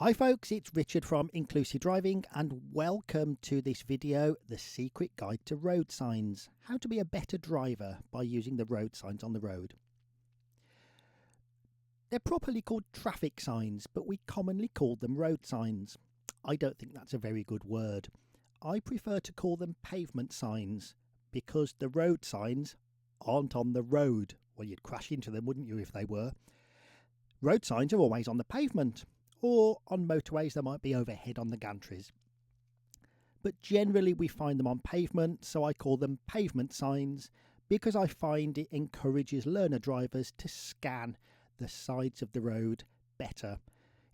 Hi folks, it's Richard from Inclusive Driving and welcome to this video, The Secret Guide to Road Signs, how to be a better driver by using the road signs on the road. They're properly called traffic signs, but we commonly call them road signs. I don't think that's a very good word. I prefer to call them pavement signs because the road signs aren't on the road. Well, you'd crash into them, wouldn't you, if they were? Road signs are always on the pavement. Or on motorways they might be overhead on the gantries. But generally we find them on pavement, so I call them pavement signs because I find it encourages learner drivers to scan the sides of the road better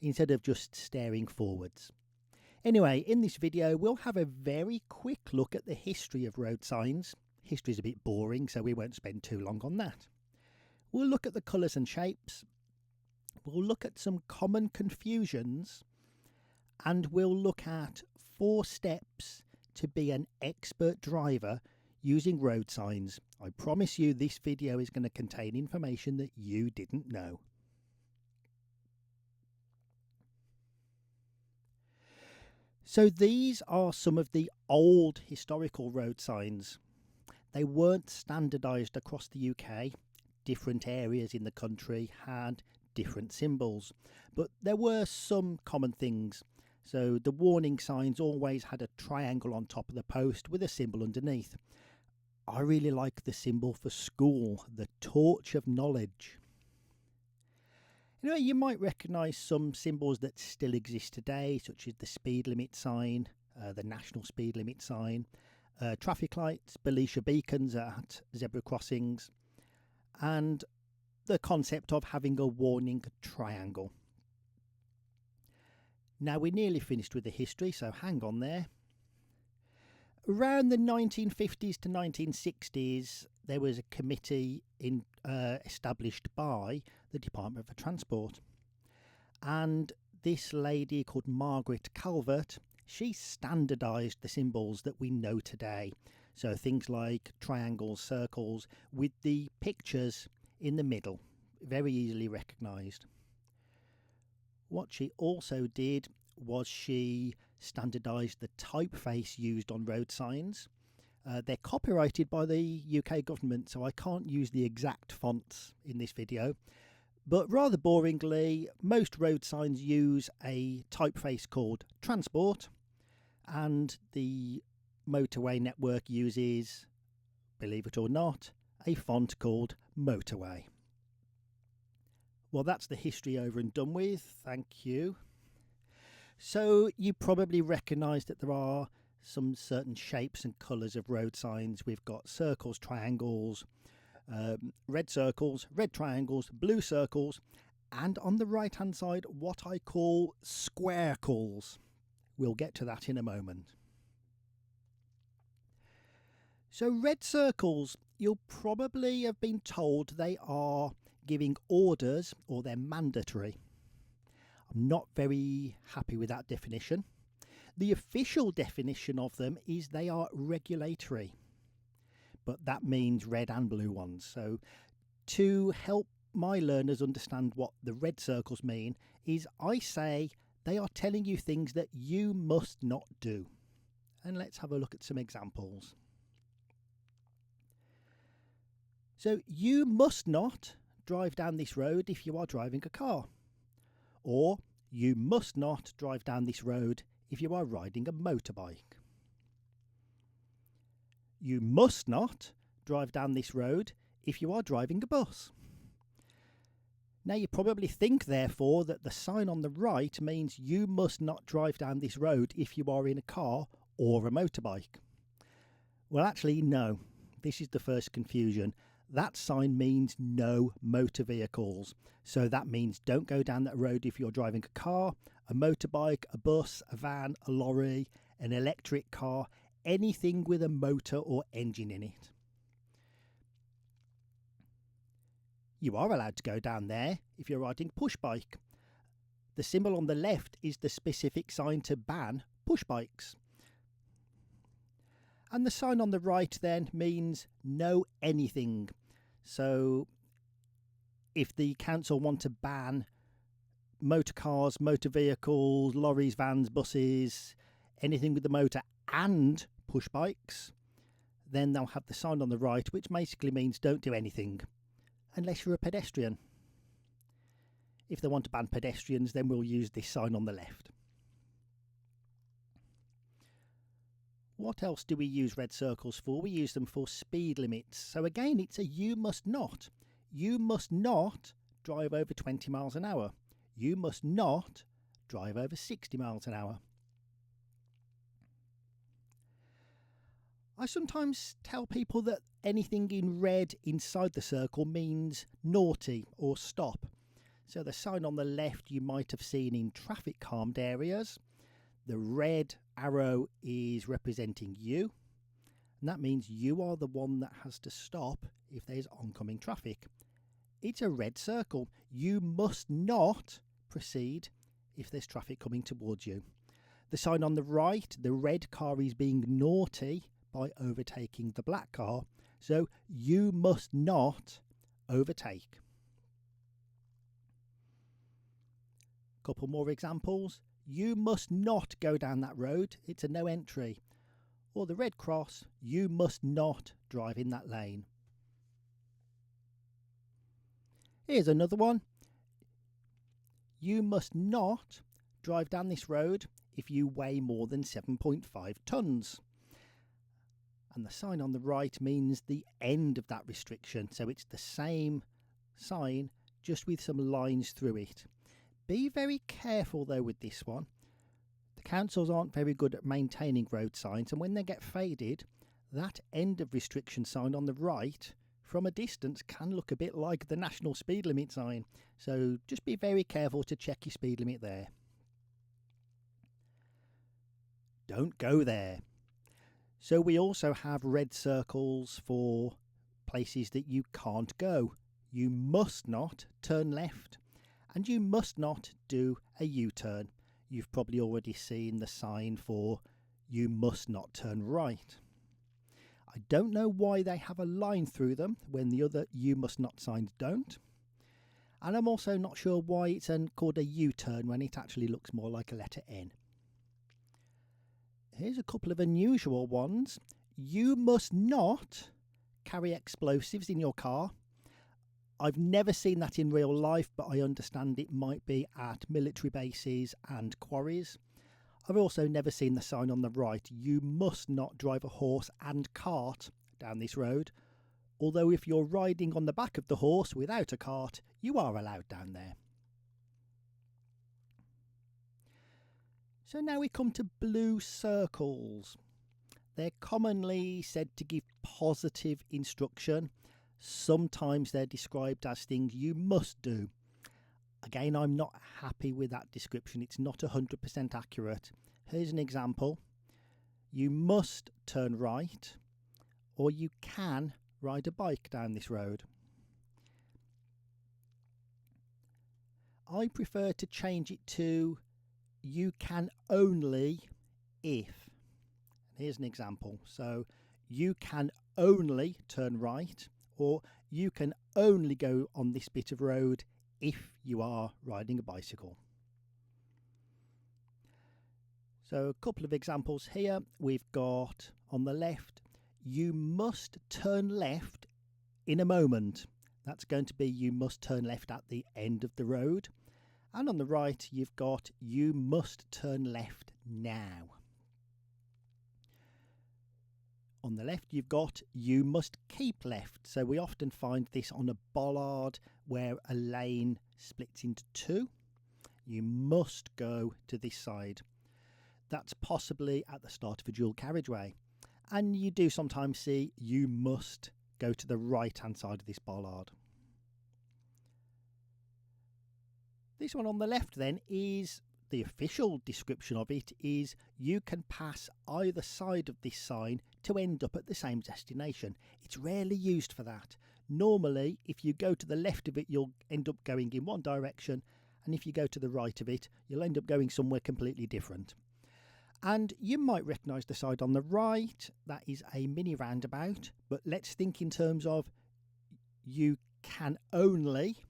instead of just staring forwards. Anyway, in this video we'll have a very quick look at the history of road signs. History's a bit boring, so we won't spend too long on that. We'll look at the colours and shapes. We'll look at some common confusions and we'll look at 4 steps to be an expert driver using road signs. I promise you this video is going to contain information that you didn't know. So these are some of the old historical road signs. They weren't standardised across the UK. Different areas in the country had different symbols, but there were some common things. So the warning signs always had a triangle on top of the post with a symbol underneath. I really like the symbol for school, the torch of knowledge. Anyway, you might recognise some symbols that still exist today, such as the speed limit sign, the national speed limit sign, traffic lights, Belisha beacons at zebra crossings, and the concept of having a warning triangle. Now we're nearly finished with the history, so hang on there. Around the 1950s to 1960s, there was a committee established by the Department for Transport. And this lady called Margaret Calvert, she standardised the symbols that we know today. So things like triangles, circles, with the pictures in the middle, very easily recognised. What she also did was she standardised the typeface used on road signs. They're copyrighted by the UK government, so I can't use the exact fonts in this video. But rather boringly, most road signs use a typeface called Transport, and the motorway network uses, believe it or not, a font called Motorway. Well, that's the history over and done with. Thank you. So you probably recognise that there are some certain shapes and colours of road signs. We've got circles, triangles, red circles, red triangles, blue circles, and on the right hand side what I call squarecles. We'll get to that in a moment. So red circles, you'll probably have been told they are giving orders or they're mandatory. I'm not very happy with that definition. The official definition of them is they are regulatory, but that means red and blue ones. So to help my learners understand what the red circles mean is I say they are telling you things that you must not do. And let's have a look at some examples. So you must not drive down this road if you are driving a car. Or you must not drive down this road if you are riding a motorbike. You must not drive down this road if you are driving a bus. Now you probably think therefore that the sign on the right means you must not drive down this road if you are in a car or a motorbike. Well, actually no, this is the first confusion. That sign means no motor vehicles. So that means don't go down that road if you're driving a car, a motorbike, a bus, a van, a lorry, an electric car, anything with a motor or engine in it. You are allowed to go down there if you're riding push bike. The symbol on the left is the specific sign to ban push bikes. And the sign on the right then means no anything. So if the council want to ban motor cars, motor vehicles, lorries, vans, buses, anything with the motor and push bikes, then they'll have the sign on the right, which basically means don't do anything unless you're a pedestrian. If they want to ban pedestrians, then we'll use this sign on the left. What else do we use red circles for? We use them for speed limits. So again, it's a you must not. You must not drive over 20 miles an hour. You must not drive over 60 miles an hour. I sometimes tell people that anything in red inside the circle means naughty or stop. So the sign on the left you might have seen in traffic calmed areas. The red arrow is representing you, and that means you are the one that has to stop if there's oncoming traffic. It's a red circle. You must not proceed if there's traffic coming towards you. The sign on the right, the red car is being naughty by overtaking the black car, so you must not overtake. Couple more examples. You must not go down that road, it's a no entry. Or the red cross, you must not drive in that lane. Here's another one. You must not drive down this road if you weigh more than 7.5 tonnes. And the sign on the right means the end of that restriction, so it's the same sign just with some lines through it. Be very careful though with this one. The councils aren't very good at maintaining road signs, and when they get faded, that end of restriction sign on the right from a distance can look a bit like the national speed limit sign. So just be very careful to check your speed limit there. Don't go there. So we also have red circles for places that you can't go. You must not turn left. And you must not do a U-turn. You've probably already seen the sign for you must not turn right. I don't know why they have a line through them when the other you must not signs don't. And I'm also not sure why it's called a U-turn when it actually looks more like a letter N. Here's a couple of unusual ones. You must not carry explosives in your car. I've never seen that in real life, but I understand it might be at military bases and quarries. I've also never seen the sign on the right, you must not drive a horse and cart down this road. Although if you're riding on the back of the horse without a cart, you are allowed down there. So now we come to blue circles. They're commonly said to give positive instruction. Sometimes they're described as things you must do. Again, I'm not happy with that description. It's not 100% accurate. Here's an example. You must turn right, or you can ride a bike down this road. I prefer to change it to you can only if. Here's an example. So you can only turn right, or you can only go on this bit of road if you are riding a bicycle. So a couple of examples here. We've got on the left, you must turn left in a moment. That's going to be you must turn left at the end of the road. And on the right, you've got you must turn left now. On the left, you've got you must keep left. So we often find this on a bollard where a lane splits into two. You must go to this side. That's possibly at the start of a dual carriageway. And you do sometimes see you must go to the right-hand side of this bollard. This one on the left then is the official description of it is you can pass either side of this sign to end up at the same destination. It's rarely used for that. Normally, if you go to the left of it, you'll end up going in one direction, and if you go to the right of it, you'll end up going somewhere completely different. And you might recognise the side on the right. That is a mini roundabout, but let's think in terms of you can only.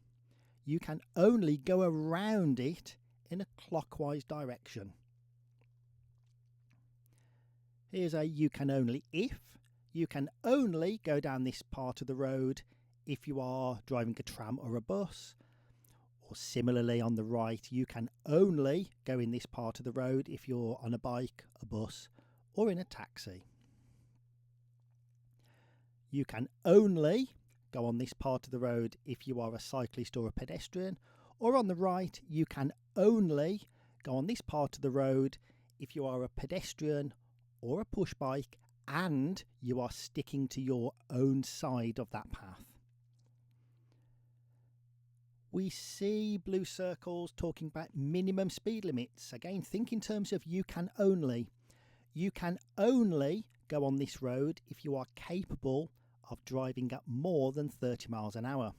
you can only go around it in a clockwise direction. Here's a you can only if. You can only go down this part of the road if you are driving a tram or a bus. Or similarly on the right, you can only go in this part of the road if you're on a bike, a bus, or in a taxi. You can only go on this part of the road if you are a cyclist or a pedestrian. Or on the right, you can only go on this part of the road if you are a pedestrian or a push bike and you are sticking to your own side of that path. We see blue circles talking about minimum speed limits. Again, think in terms of you can only. You can only go on this road if you are capable of driving at more than 30 miles an hour.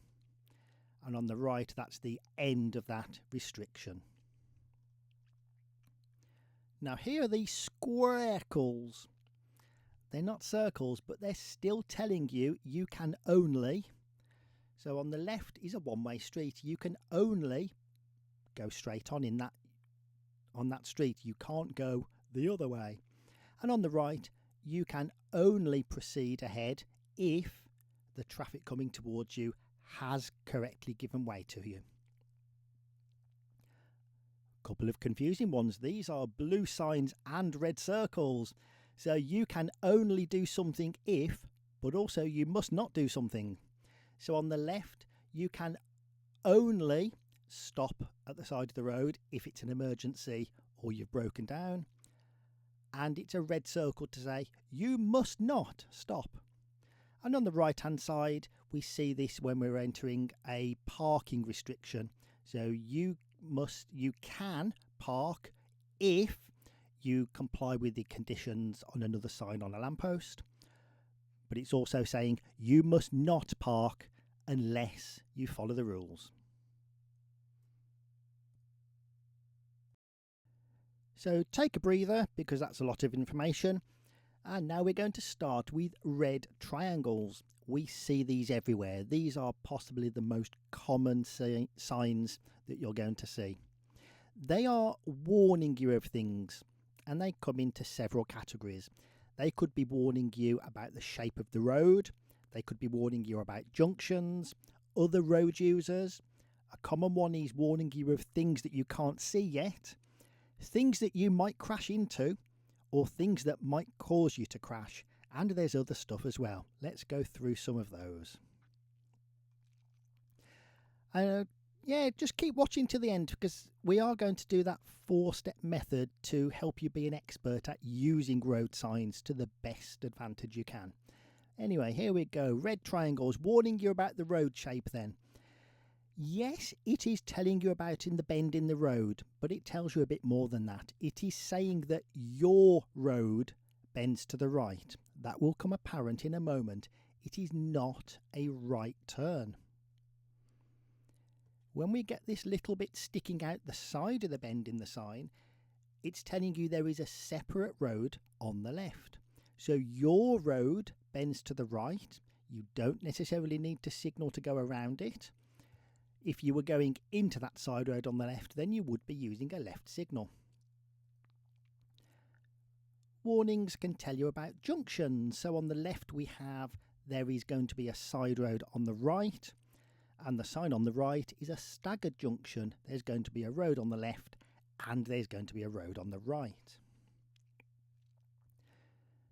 And on the right, that's the end of that restriction. Now here are these squarecles. They're not circles, but they're still telling you you can only. So on the left is a one-way street. You can only go straight on that street. You can't go the other way. And on the right, you can only proceed ahead if the traffic coming towards you has correctly given way to you. Couple of confusing ones. These are blue signs and red circles. So you can only do something if, but also you must not do something. So on the left, you can only stop at the side of the road if it's an emergency or you've broken down. And it's a red circle to say you must not stop. And on the right hand side, we see this when we're entering a parking restriction. So you can park if you comply with the conditions on another sign on a lamppost. But it's also saying you must not park unless you follow the rules. So take a breather because that's a lot of information. And now we're going to start with red triangles. We see these everywhere. These are possibly the most common signs that you're going to see. They are warning you of things, and they come into several categories. They could be warning you about the shape of the road. They could be warning you about junctions, other road users. A common one is warning you of things that you can't see yet, things that you might crash into, or things that might cause you to crash. And there's other stuff as well. Let's go through some of those. Just keep watching to the end because we are going to do that 4-step method to help you be an expert at using road signs to the best advantage you can. Anyway, here we go. Red triangles, warning you about the road shape then. Yes, it is telling you about in the bend in the road, but it tells you a bit more than that. It is saying that your road bends to the right. That will come apparent in a moment. It is not a right turn. When we get this little bit sticking out the side of the bend in the sign, it's telling you there is a separate road on the left. So your road bends to the right. You don't necessarily need to signal to go around it. If you were going into that side road on the left, then you would be using a left signal. Warnings can tell you about junctions. So on the left we have there is going to be a side road on the right, and the sign on the right is a staggered junction. There's going to be a road on the left and there's going to be a road on the right.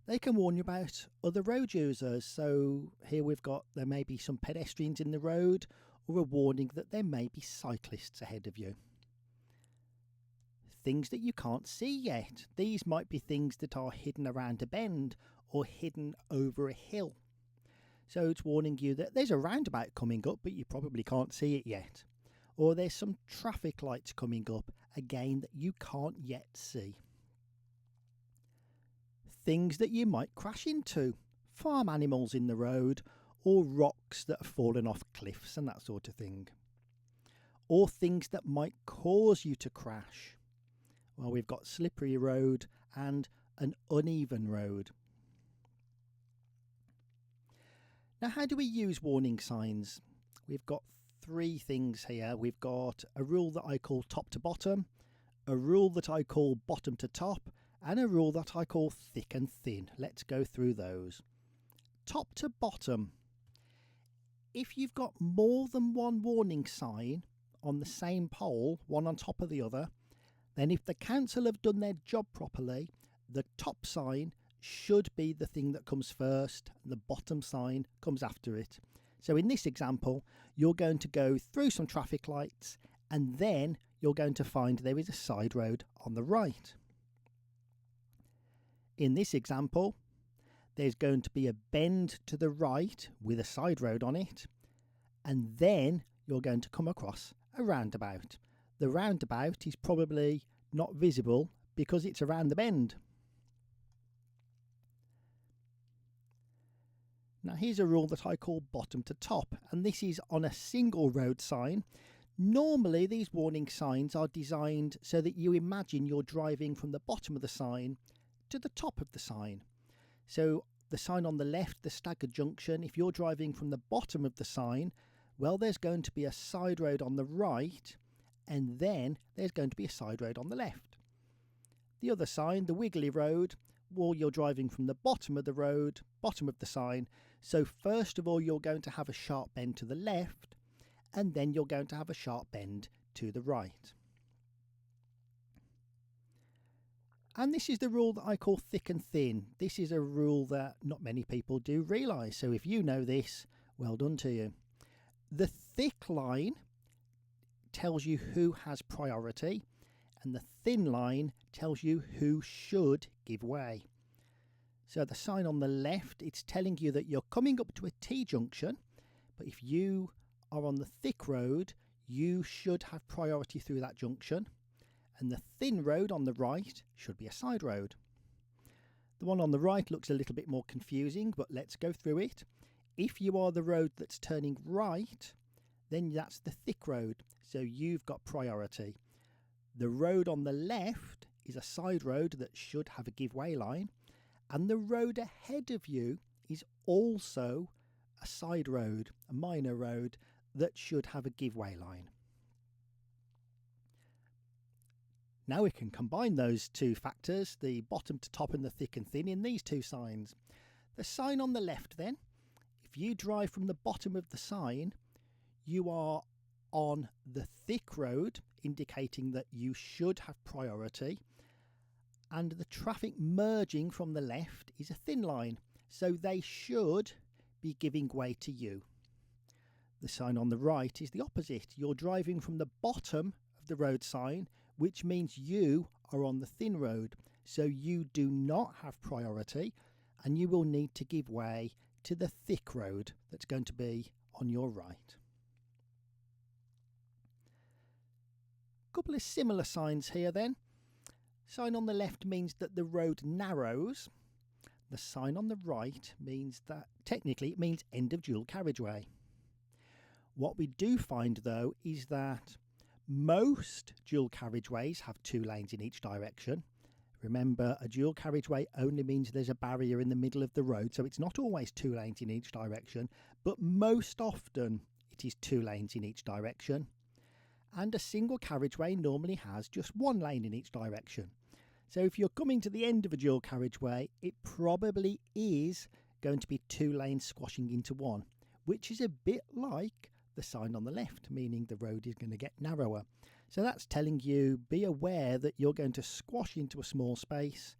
They can warn you about other road users. So here we've got there may be some pedestrians in the road, or a warning that there may be cyclists ahead of you. Things that you can't see yet. These might be things that are hidden around a bend or hidden over a hill. So it's warning you that there's a roundabout coming up, but you probably can't see it yet. Or there's some traffic lights coming up, again, that you can't yet see. Things that you might crash into. Farm animals in the road, or rocks that have fallen off cliffs and that sort of thing. Or things that might cause you to crash. Well, we've got slippery road and an uneven road. Now, how do we use warning signs? We've got three things here. We've got a rule that I call top to bottom, a rule that I call bottom to top, and a rule that I call thick and thin. Let's go through those. Top to bottom. If you've got more than one warning sign on the same pole, one on top of the other, then if the council have done their job properly, the top sign should be the thing that comes first, and the bottom sign comes after it. So in this example, you're going to go through some traffic lights and then you're going to find there is a side road on the right. In this example, there's going to be a bend to the right with a side road on it, and then you're going to come across a roundabout. The roundabout is probably not visible because it's around the bend. Now here's a rule that I call bottom to top, and this is on a single road sign. Normally these warning signs are designed so that you imagine you're driving from the bottom of the sign to the top of the sign. So the sign on the left, the staggered junction, if you're driving from the bottom of the sign, well, there's going to be a side road on the right, and then there's going to be a side road on the left. The other sign, the wiggly road, well, you're driving from the bottom of the road, bottom of the sign. So first of all, you're going to have a sharp bend to the left, and then you're going to have a sharp bend to the right. And this is the rule that I call thick and thin. This is a rule that not many people do realise. So if you know this, well done to you. The thick line tells you who has priority, and the thin line tells you who should give way. So the sign on the left, it's telling you that you're coming up to a T-junction, but if you are on the thick road, you should have priority through that junction, and the thin road on the right should be a side road. The one on the right looks a little bit more confusing, but let's go through it. If you are the road that's turning right, then that's the thick road, so you've got priority. The road on the left is a side road that should have a give way line, and the road ahead of you is also a side road, a minor road that should have a give way line. Now we can combine those two factors, the bottom to top and the thick and thin, in these two signs. The sign on the left then, if you drive from the bottom of the sign, you are on the thick road, indicating that you should have priority, and the traffic merging from the left is a thin line, so they should be giving way to you. The sign on the right is the opposite. You're driving from the bottom of the road sign, which means you are on the thin road, so you do not have priority, and you will need to give way to the thick road that's going to be on your right. Couple of similar signs here then. Sign on the left means that the road narrows. The sign on the right means that technically it means end of dual carriageway. What we do find though is that most dual carriageways have 2 lanes in each direction. Remember, a dual carriageway only means there's a barrier in the middle of the road, so it's not always 2 lanes in each direction, but most often it is 2 lanes in each direction. And a single carriageway normally has just 1 lane in each direction. So if you're coming to the end of a dual carriageway, it probably is going to be 2 lanes squashing into one, which is a bit like the sign on the left, meaning the road is going to get narrower. So that's telling you, be aware that you're going to squash into a small space,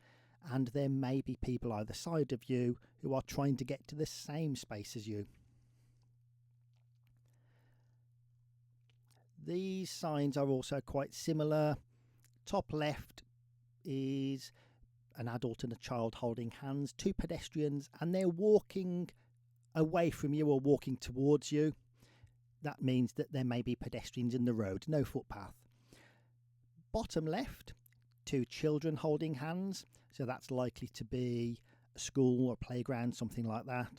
and there may be people either side of you who are trying to get to the same space as you. These signs are also quite similar. Top left is an adult and a child holding hands, 2 pedestrians, and they're walking away from you or walking towards you. That means that there may be pedestrians in the road, no footpath. Bottom left, 2 children holding hands, so that's likely to be a school or playground, something like that.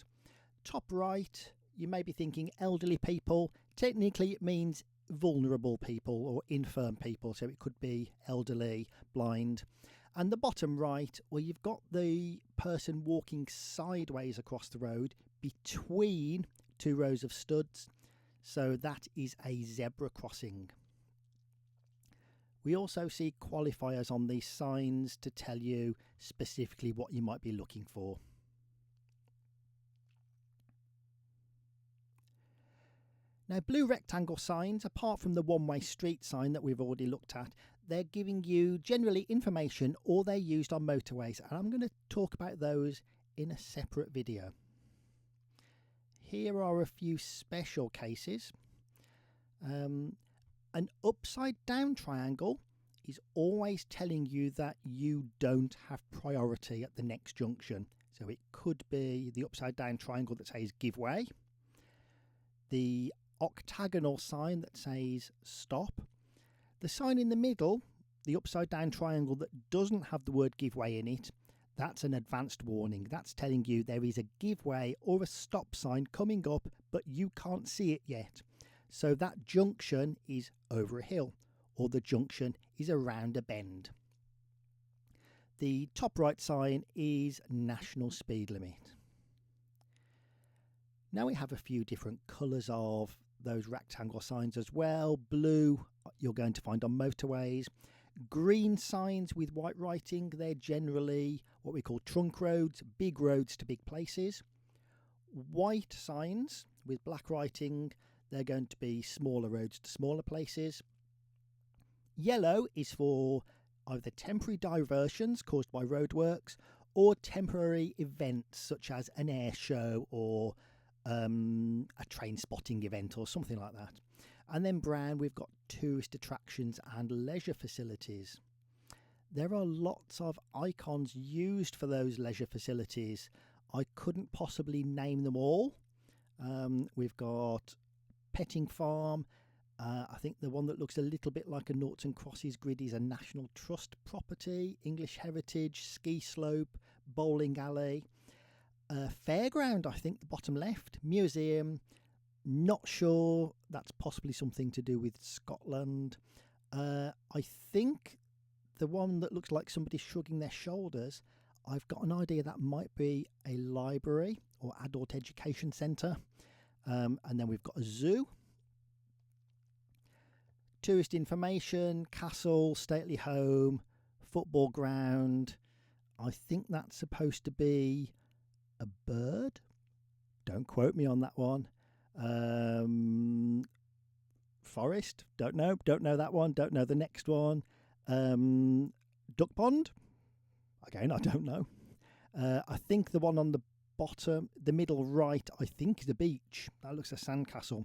Top right, you may be thinking elderly people. Technically it means vulnerable people or infirm people, so it could be elderly, blind. And the bottom right, well, you've got the person walking sideways across the road between 2 rows of studs. So that is a zebra crossing. We also see qualifiers on these signs to tell you specifically what you might be looking for. Now, blue rectangle signs, apart from the one-way street sign that we've already looked at, they're giving you generally information, or they're used on motorways, and I'm going to talk about those in a separate video. Here are a few special cases. An upside down triangle is always telling you that you don't have priority at the next junction. So it could be the upside down triangle that says give way, the octagonal sign that says stop, the sign in the middle, the upside down triangle that doesn't have the word give way in it, that's an advanced warning. That's telling you there is a give way or a stop sign coming up, but you can't see it yet. So that junction is over a hill, or the junction is around a bend. The top right sign is national speed limit. Now we have a few different colours of those rectangle signs as well. Blue you're going to find on motorways. Green signs with white writing, they're generally what we call trunk roads, big roads to big places. White signs with black writing, they're going to be smaller roads to smaller places. Yellow is for either temporary diversions caused by roadworks or temporary events such as an air show or a train spotting event or something like that. And then brown, we've got tourist attractions and leisure facilities. There are lots of icons used for those leisure facilities. I couldn't possibly name them all. We've got Petting Farm. I think the one that looks a little bit like a Noughts and Crosses grid is a National Trust property. English Heritage, ski slope, bowling alley. Fairground, I think, the bottom left. Museum. Not sure, that's possibly something to do with Scotland. I think the one that looks like somebody shrugging their shoulders, I've got an idea that might be a library or adult education centre. And then we've got a zoo. Tourist information, castle, stately home, football ground. I think that's supposed to be a bird. Don't quote me on that one. Forest, don't know that one, don't know the next one. Duck pond, again I don't know. I think the one on the bottom, the middle right, I think is a beach. That looks a sandcastle.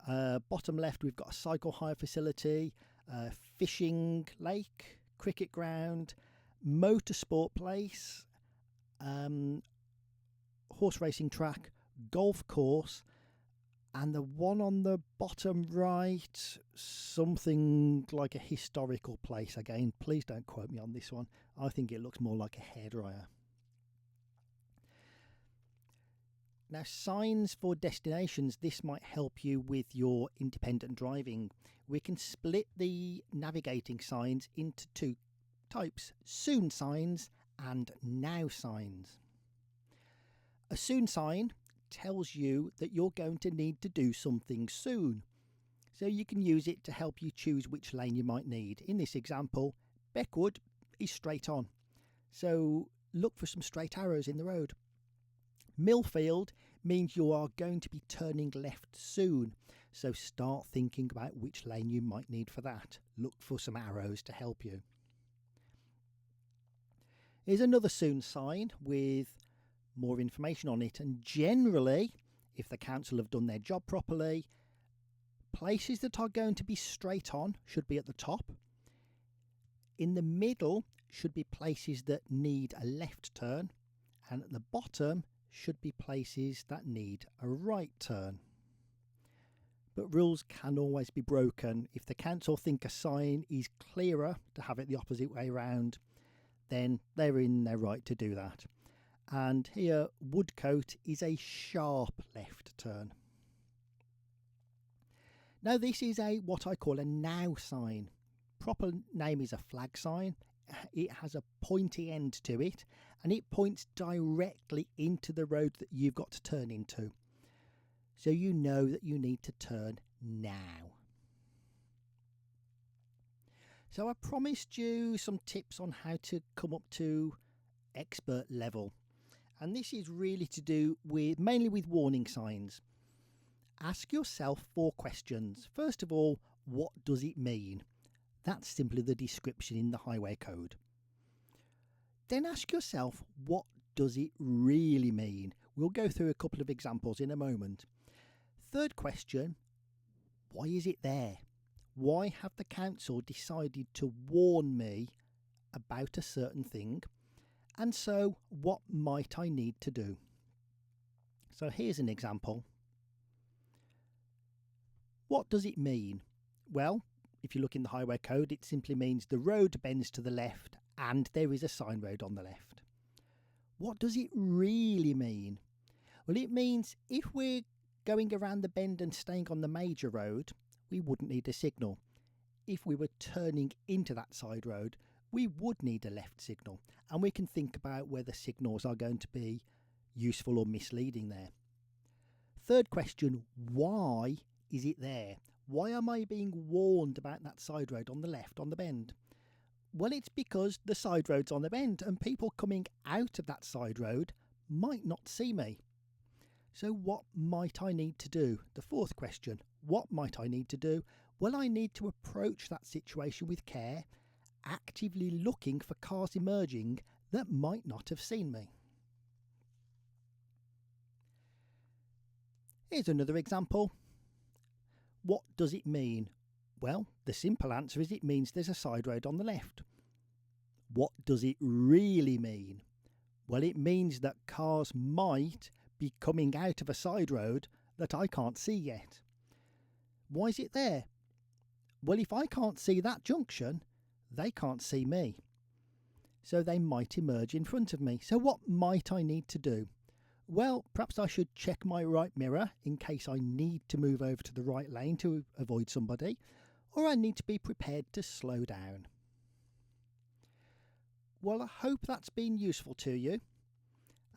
Bottom left we've got a cycle hire facility, fishing lake, cricket ground, motorsport place, horse racing track, golf course, and the one on the bottom right, something like a historical place. Again, please don't quote me on this one. I think it looks more like a hairdryer. Now, signs for destinations, this might help you with your independent driving. We can split the navigating signs into two types: soon signs and now signs. A soon sign tells you that you're going to need to do something soon. So you can use it to help you choose which lane you might need. In this example, Beckwood is straight on. So look for some straight arrows in the road. Millfield means you are going to be turning left soon. So start thinking about which lane you might need for that. Look for some arrows to help you. Here's another soon sign with more information on it, and generally, if the council have done their job properly, places that are going to be straight on should be at the top. In the middle should be places that need a left turn, and at the bottom should be places that need a right turn. But rules can always be broken. If the council think a sign is clearer to have it the opposite way round, then they're in their right to do that. And here, Woodcote is a sharp left turn. Now this is what I call a now sign. Proper name is a flag sign. It has a pointy end to it, and it points directly into the road that you've got to turn into. so you know that you need to turn now. So I promised you some tips on how to come up to expert level, and this is really to do with mainly with warning signs. Ask yourself 4 questions. First of all, what does it mean? That's simply the description in the highway code. Then ask yourself, what does it really mean? We'll go through a couple of examples in a moment. Third question, why is it there? Why have the council decided to warn me about a certain thing? And so, what might I need to do? So here's an example. What does it mean? Well, if you look in the highway code, it simply means the road bends to the left and there is a sign road on the left. What does it really mean? Well, it means if we're going around the bend and staying on the major road, we wouldn't need a signal. If we were turning into that side road, we would need a left signal, and we can think about whether signals are going to be useful or misleading there. Third question, why is it there? Why am I being warned about that side road on the left on the bend? Well, it's because the side road's on the bend and people coming out of that side road might not see me. So what might I need to do? The fourth question, what might I need to do? Well, I need to approach that situation with care, actively looking for cars emerging that might not have seen me. Here's another example. What does it mean? Well, the simple answer is it means there's a side road on the left. What does it really mean? Well, it means that cars might be coming out of a side road that I can't see yet. Why is it there? Well, if I can't see that junction, they can't see me. So they might emerge in front of me. So what might I need to do? Well, perhaps I should check my right mirror in case I need to move over to the right lane to avoid somebody, or I need to be prepared to slow down. Well, I hope that's been useful to you,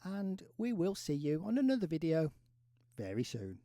and we will see you on another video very soon.